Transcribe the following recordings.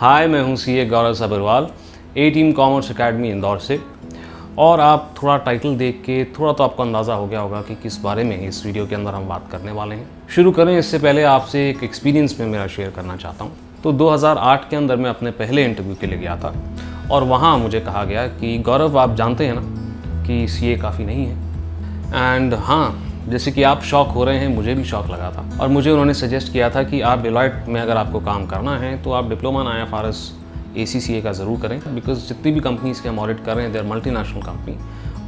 हाय, मैं हूं सीए गौरव सबरवाल, ए Team Commerce academy Indore से। और आप थोड़ा टाइटल देख के थोड़ा तो आपको अंदाज़ा हो गया होगा कि किस बारे में इस वीडियो के अंदर हम बात करने वाले हैं। शुरू करें इससे पहले आपसे एक एक्सपीरियंस में मेरा शेयर करना चाहता हूं। तो 2008 के अंदर मैं अपने पहले इंटरव्यू के लिए गया था और वहाँ मुझे कहा गया कि गौरव, आप जानते हैं ना कि सीए काफ़ी नहीं है। एंड हाँ, जैसे कि आप शॉक हो रहे हैं, मुझे भी शॉक लगा था। और मुझे उन्होंने सजेस्ट किया था कि आप डेलॉयट में अगर आपको काम करना है तो आप डिप्लोमा इन IFRS ACCA का ज़रूर करें, बिकॉज जितनी भी कंपनीज़ के हम ऑडिट कर रहे हैं, दे आर मल्टीनेशनल कंपनी,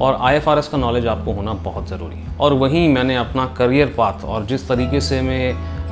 और IFRS का नॉलेज आपको होना बहुत ज़रूरी है। और वहीं मैंने अपना करियर पाथ और जिस तरीके से मैं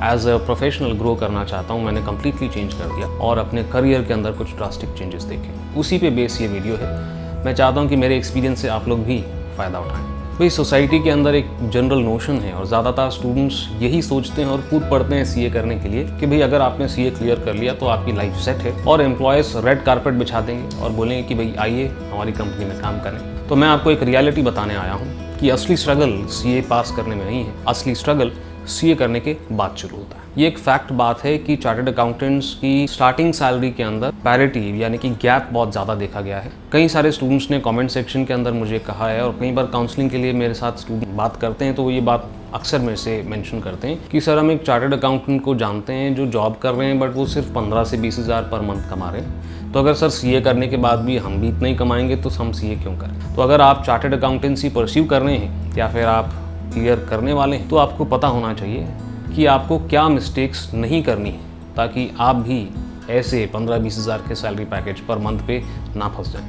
एज अ प्रोफेशनल ग्रो करना चाहता हूँ, मैंने कम्प्लीटली चेंज कर दिया और अपने करियर के अंदर कुछ ड्रास्टिक चेंजेस देखे। उसी पे बेस ये वीडियो है। मैं चाहता हूँ कि मेरे एक्सपीरियंस से आप लोग भी फ़ायदा उठाएँ। भाई, सोसाइटी के अंदर एक जनरल नोशन है और ज़्यादातर स्टूडेंट्स यही सोचते हैं और कूद पड़ते हैं सीए करने के लिए कि भाई अगर आपने सीए क्लियर कर लिया तो आपकी लाइफ सेट है, और एम्प्लॉयज़ रेड कारपेट बिछा देंगे और बोलेंगे कि भाई आइए हमारी कंपनी में काम करें। तो मैं आपको एक रियलिटी बताने आया हूँ कि असली स्ट्रगल सीए पास करने में नहीं है, असली स्ट्रगल सीए करने के बाद शुरू होता है। ये एक फैक्ट बात है कि चार्टर्ड अकाउंटेंट्स की स्टार्टिंग सैलरी के अंदर पैरिटी यानी कि गैप बहुत ज़्यादा देखा गया है। कई सारे स्टूडेंट्स ने कमेंट सेक्शन के अंदर मुझे कहा है, और कई बार काउंसलिंग के लिए मेरे साथ स्टूडेंट बात करते हैं तो वो ये बात अक्सर मेरे से मेंशन करते हैं कि सर, हम एक चार्टर्ड अकाउंटेंट को जानते हैं जो जॉब कर रहे हैं, बट वो सिर्फ 15 से 20 हज़ार पर मंथ कमा रहे हैं। तो अगर सर सीए करने के बाद भी हम भी इतना ही कमाएंगे तो हम सीए क्यों करें। तो अगर आप चार्टर्ड अकाउंटेंसी परस्यू कर रहे हैं या फिर आप क्लियर करने वाले हैं, तो आपको पता होना चाहिए कि आपको क्या मिस्टेक्स नहीं करनी है, ताकि आप भी ऐसे 15-20 हज़ार के सैलरी पैकेज पर मंथ पे ना फंस जाएं।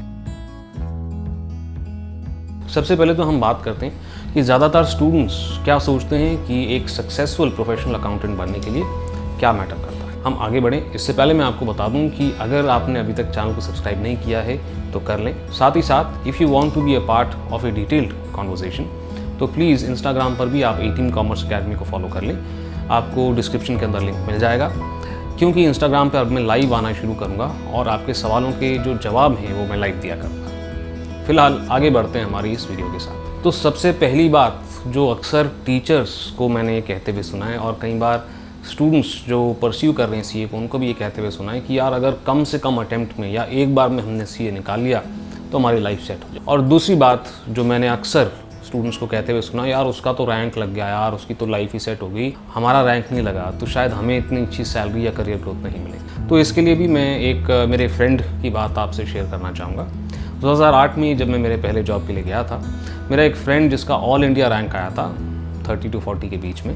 सबसे पहले तो हम बात करते हैं कि ज़्यादातर स्टूडेंट्स क्या सोचते हैं कि एक सक्सेसफुल प्रोफेशनल अकाउंटेंट बनने के लिए क्या मैटर करता है। हम आगे बढ़ें इससे पहले मैं आपको बता दूं कि अगर आपने अभी तक चैनल को सब्सक्राइब नहीं किया है तो कर लें। साथ ही साथ if you want to be a part of a detailed conversation तो प्लीज़ इंस्टाग्राम पर भी आप ए टीम कॉमर्स एकेडमी को फॉलो कर लें। आपको डिस्क्रिप्शन के अंदर लिंक मिल जाएगा, क्योंकि इंस्टाग्राम पर अब मैं लाइव आना शुरू करूँगा और आपके सवालों के जो जवाब हैं वो मैं लाइव दिया करूँगा। फिलहाल आगे बढ़ते हैं हमारी इस वीडियो के साथ। तो सबसे पहली बात जो अक्सर टीचर्स को मैंने कहते हुए सुना है, और कई बार स्टूडेंट्स जो परस्यू कर रहे हैं सीए को, उनको भी ये कहते हुए सुना है कि यार अगर कम से कम अटेम्प्ट में या एक बार में हमने सीए निकाल लिया तो हमारी लाइफ सेट हो जाए। और दूसरी बात जो मैंने अक्सर स्टूडेंट्स को कहते हुए सुना, यार उसका तो रैंक लग गया, यार उसकी तो लाइफ ही सेट हो गई, हमारा रैंक नहीं लगा तो शायद हमें इतनी अच्छी सैलरी या करियर ग्रोथ नहीं मिले। तो इसके लिए भी मैं एक मेरे फ्रेंड की बात आपसे शेयर करना चाहूँगा। 2008 में जब मैं मेरे पहले जॉब के लिए गया था, मेरा एक फ्रेंड जिसका ऑल इंडिया रैंक आया था 30 to 40 के बीच में,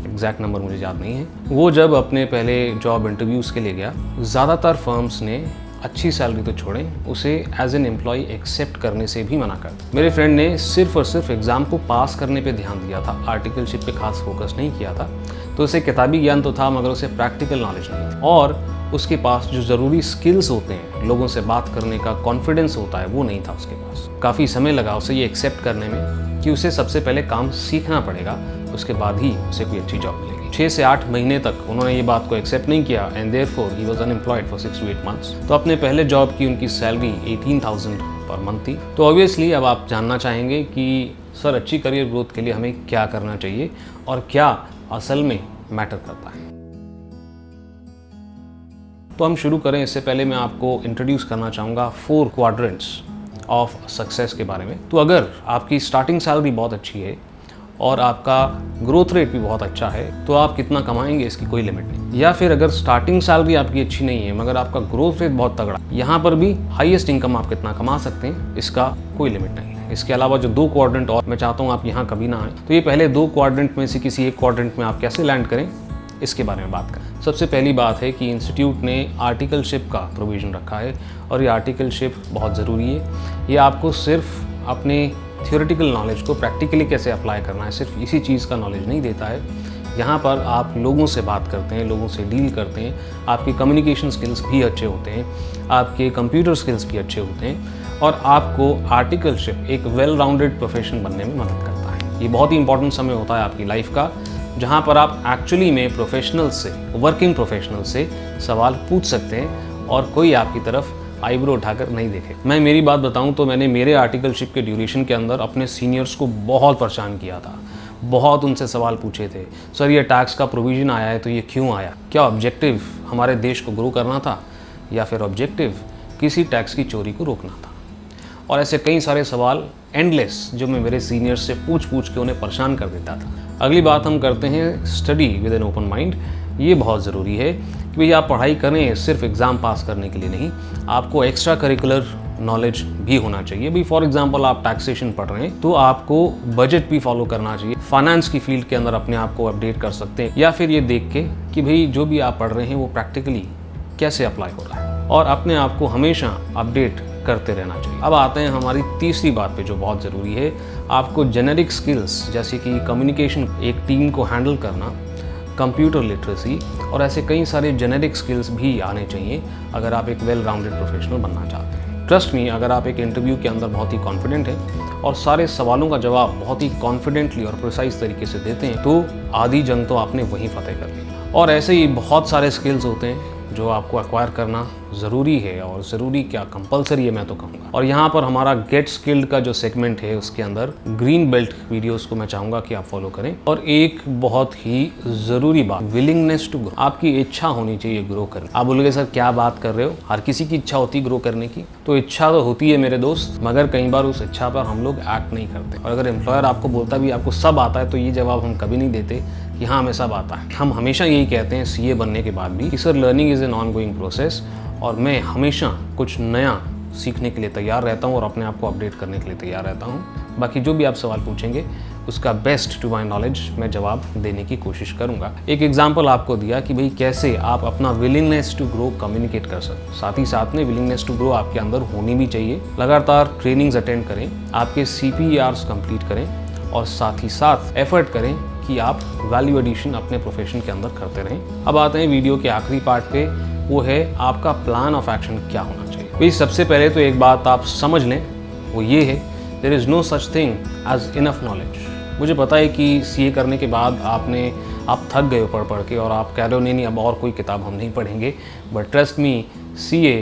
एग्जैक्ट नंबर मुझे याद नहीं है, वो जब अपने पहले जॉब इंटरव्यूज़ के लिए गया, ज़्यादातर फर्म्स ने अच्छी सैलरी तो छोड़ें, उसे एज एन एम्प्लॉय एक्सेप्ट करने से भी मना कर दिया। मेरे फ्रेंड ने सिर्फ और सिर्फ एग्ज़ाम को पास करने पे ध्यान दिया था, आर्टिकलशिप पे खास फोकस नहीं किया था। तो उसे किताबी ज्ञान तो था मगर उसे प्रैक्टिकल नॉलेज नहीं थी, और उसके पास जो ज़रूरी स्किल्स होते हैं, लोगों से बात करने का कॉन्फिडेंस होता है, वो नहीं था उसके पास। काफ़ी समय लगा उसे ये एक्सेप्ट करने में कि उसे सबसे पहले काम सीखना पड़ेगा, उसके बाद ही उसे कोई अच्छी जॉब मिलेगी। 6 से 8 महीने तक उन्होंने ये बात को एक्सेप्ट नहीं किया, and therefore he was unemployed for 6 to 8 months. तो अपने पहले जॉब की उनकी सैलरी 18,000 पर मंथ थी। तो ऑब्वियसली अब आप जानना चाहेंगे कि सर, अच्छी करियर ग्रोथ के लिए हमें क्या करना चाहिए और क्या असल में मैटर करता है। तो हम शुरू करें इससे पहले मैं आपको इंट्रोड्यूस करना चाहूँगा 4 क्वाड्रेंट्स ऑफ सक्सेस के बारे में। तो अगर आपकी स्टार्टिंग सैलरी बहुत अच्छी है और आपका ग्रोथ रेट भी बहुत अच्छा है तो आप कितना कमाएंगे इसकी कोई लिमिट नहीं। या फिर अगर स्टार्टिंग सैलरी आपकी अच्छी नहीं है मगर आपका ग्रोथ रेट बहुत तगड़ा, यहाँ पर भी हाईएस्ट इनकम आप कितना कमा सकते हैं इसका कोई लिमिट नहीं है। इसके अलावा जो 2 क्वाड्रेंट और मैं चाहता हूँ आप यहाँ कभी ना आए, तो ये पहले 2 क्वाड्रेंट में से किसी एक क्वाड्रेंट में आप कैसे लैंड करें इसके बारे में बात करें। सबसे पहली बात है कि इंस्टीट्यूट ने आर्टिकलशिप का प्रोविज़न रखा है, और ये आर्टिकलशिप बहुत ज़रूरी है। ये आपको सिर्फ अपने थियोरेटिकल नॉलेज को प्रैक्टिकली कैसे अप्लाई करना है, सिर्फ इसी चीज़ का नॉलेज नहीं देता है। यहाँ पर आप लोगों से बात करते हैं, लोगों से डील करते हैं, आपके कम्युनिकेशन स्किल्स भी अच्छे होते हैं, आपके कंप्यूटर स्किल्स भी अच्छे होते हैं, और आपको आर्टिकलशिप एक वेल राउंडेड प्रोफेशन बनने में मदद करता है। ये बहुत ही इंपॉर्टेंट समय होता है आपकी लाइफ का, जहाँ पर आप एक्चुअली में प्रोफेशनल से, वर्किंग प्रोफेशनल से सवाल पूछ सकते हैं और कोई आपकी तरफ आईब्रो उठाकर नहीं देखे। मैं मेरी बात बताऊं तो मैंने मेरे आर्टिकलशिप के ड्यूरेशन के अंदर अपने सीनियर्स को बहुत परेशान किया था, बहुत उनसे सवाल पूछे थे। सर, ये टैक्स का प्रोविज़न आया है तो ये क्यों आया, क्या ऑब्जेक्टिव हमारे देश को ग्रो करना था, या फिर ऑब्जेक्टिव किसी टैक्स की चोरी को रोकना था। और ऐसे कई सारे सवाल एंडलेस जो मैं मेरे सीनियर्स से पूछ के उन्हें परेशान कर देता था। अगली बात हम करते हैं study with an open mind. ये बहुत ज़रूरी है कि भाई आप पढ़ाई करें सिर्फ एग्ज़ाम पास करने के लिए नहीं, आपको एक्स्ट्रा करिकुलर नॉलेज भी होना चाहिए। भाई फॉर एग्जांपल आप टैक्सेशन पढ़ रहे हैं तो आपको बजट भी फॉलो करना चाहिए, फाइनेंस की फील्ड के अंदर अपने आप को अपडेट कर सकते हैं, या फिर ये देख के कि भाई जो भी आप पढ़ रहे हैं वो प्रैक्टिकली कैसे अप्लाई हो रहा है, और अपने आप को हमेशा अपडेट करते रहना चाहिए। अब आते हैं हमारी तीसरी बात पे जो बहुत ज़रूरी है। आपको जेनेरिक स्किल्स जैसे कि कम्युनिकेशन, एक टीम को हैंडल करना, कंप्यूटर लिटरेसी और ऐसे कई सारे जेनेरिक स्किल्स भी आने चाहिए अगर आप एक वेल राउंडेड प्रोफेशनल बनना चाहते हैं। ट्रस्ट मी, अगर आप एक इंटरव्यू के अंदर बहुत ही कॉन्फिडेंट हैं और सारे सवालों का जवाब बहुत ही कॉन्फिडेंटली और प्रिसाइज तरीके से देते हैं तो आधी जंग तो आपने वहीं फतेह कर ली। और ऐसे ही बहुत सारे स्किल्स होते हैं जो आपको एक्वायर करना ज़रूरी है, और ज़रूरी क्या कंपलसरी है मैं तो कहूँगा। और यहाँ पर हमारा गेट स्किल्ड का जो सेगमेंट है उसके अंदर ग्रीन बेल्ट वीडियोस को मैं चाहूँगा कि आप फॉलो करें। और एक बहुत ही ज़रूरी बात, विलिंगनेस टू ग्रो। आपकी इच्छा होनी चाहिए ग्रो करने। आप बोलोगे सर क्या बात कर रहे हो, हर किसी की इच्छा होती है ग्रो करने की। तो इच्छा तो होती है मेरे दोस्त, मगर कई बार उस इच्छा पर हम लोग एक्ट नहीं करते। और अगर एम्प्लॉयर आपको बोलता भी आपको सब आता है तो ये जवाब हम कभी नहीं देते कि हाँ हमें सब आता है। हम हमेशा यही कहते हैं सीए बनने के बाद भी कि sir learning is an on going process, और मैं हमेशा कुछ नया सीखने के लिए तैयार रहता हूँ और अपने आप को अपडेट करने के लिए तैयार रहता हूँ। बाकी जो भी आप सवाल पूछेंगे उसका बेस्ट टू माई नॉलेज मैं जवाब देने की कोशिश करूँगा। एक एग्जांपल आपको दिया कि भाई कैसे आप अपना विलिंगनेस टू ग्रो कम्युनिकेट कर सकते। साथ ही साथ में विलिंगनेस टू ग्रो आपके अंदर होनी भी चाहिए। लगातार ट्रेनिंग्स अटेंड करें, आपके CPERs कंप्लीट करें, और साथ ही साथ एफर्ट करें कि आप वैल्यू एडिशन अपने प्रोफेशन के अंदर करते रहें। अब आते हैं वीडियो के आखिरी पार्ट पे, वो है आपका प्लान ऑफ एक्शन क्या होना चाहिए। भाई सबसे पहले तो एक बात आप समझ लें, वो ये है there is no such thing as enough knowledge. मुझे पता है कि CA करने के बाद आप थक गए हो पढ़ के और आप कह रहे हो नहीं अब और कोई किताब हम नहीं पढ़ेंगे, but trust me CA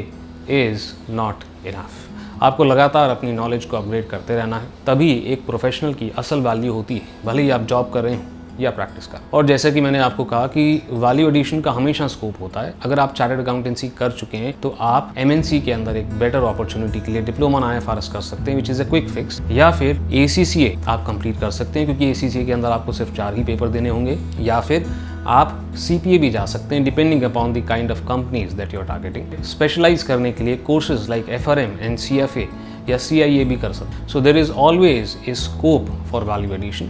is not enough. आपको लगातार अपनी नॉलेज को अपग्रेड करते रहना है, तभी एक प्रोफेशनल की असल वैल्यू होती है, भले ही आप जॉब कर रहे हो या प्रैक्टिस का। और जैसे कि मैंने आपको कहा कि वैल्यू एडिशन का हमेशा स्कोप होता है। अगर आप चार्टर्ड अकाउंटेंसी कर चुके हैं तो आप MNC के अंदर एक बेटर अपॉर्चुनिटी के लिए डिप्लोमा इन IFRS कर सकते हैं, which is a quick fix, या फिर ACCA आप कंप्लीट कर सकते हैं क्योंकि ACCA के अंदर आपको सिर्फ 4 ही पेपर देने होंगे, या फिर आप CPA भी जा सकते हैं depending upon the kind of companies that you are targeting. Specialise करने के लिए courses like FRM and CFA या CIA भी कर सकते हैं। So there is always a scope for value addition,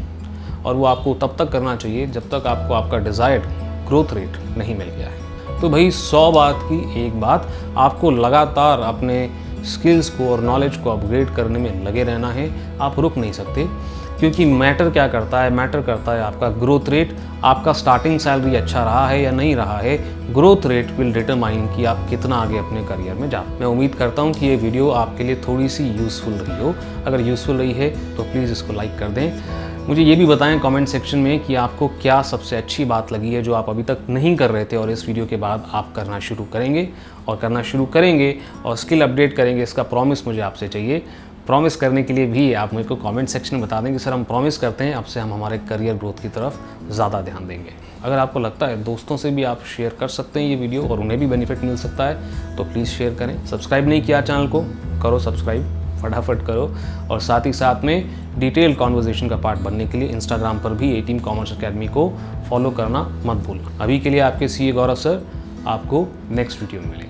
और वो आपको तब तक करना चाहिए जब तक आपको आपका डिज़ायर्ड ग्रोथ रेट नहीं मिल गया है। तो भाई 100 बात की एक बात, आपको लगातार अपने स्किल्स को और नॉलेज को अपग्रेड करने में लगे रहना है। आप रुक नहीं सकते, क्योंकि मैटर क्या करता है, मैटर करता है आपका ग्रोथ रेट। आपका स्टार्टिंग सैलरी अच्छा रहा है या नहीं रहा है, ग्रोथ रेट विल डिटरमाइन कि आप कितना आगे अपने करियर में जा। मैं उम्मीद करता हूँ कि ये वीडियो आपके लिए थोड़ी सी यूज़फुल रही हो। अगर यूज़फुल रही है तो प्लीज़ इसको लाइक कर दें। मुझे ये भी बताएं कमेंट सेक्शन में कि आपको क्या सबसे अच्छी बात लगी है जो आप अभी तक नहीं कर रहे थे और इस वीडियो के बाद आप करना शुरू करेंगे, और स्किल अपडेट करेंगे। इसका प्रॉमिस मुझे आपसे चाहिए। प्रॉमिस करने के लिए भी आप मुझे को कमेंट सेक्शन में बता दें कि सर हम प्रॉमिस करते हैं अब से हम हमारे करियर ग्रोथ की तरफ ज़्यादा ध्यान देंगे। अगर आपको लगता है दोस्तों से भी आप शेयर कर सकते हैं ये वीडियो और उन्हें भी बेनिफिट मिल सकता है तो प्लीज़ शेयर करें। सब्सक्राइब नहीं किया चैनल को, करो सब्सक्राइब, फटाफट करो। और साथ ही साथ में डिटेल कॉन्वर्जेशन का पार्ट बनने के लिए इंस्टाग्राम पर भी A-Team कॉमर्स अकेडमी को फॉलो करना मत भूलना। अभी के लिए आपके CA गौरव सर आपको नेक्स्ट वीडियो में मिलेंगे।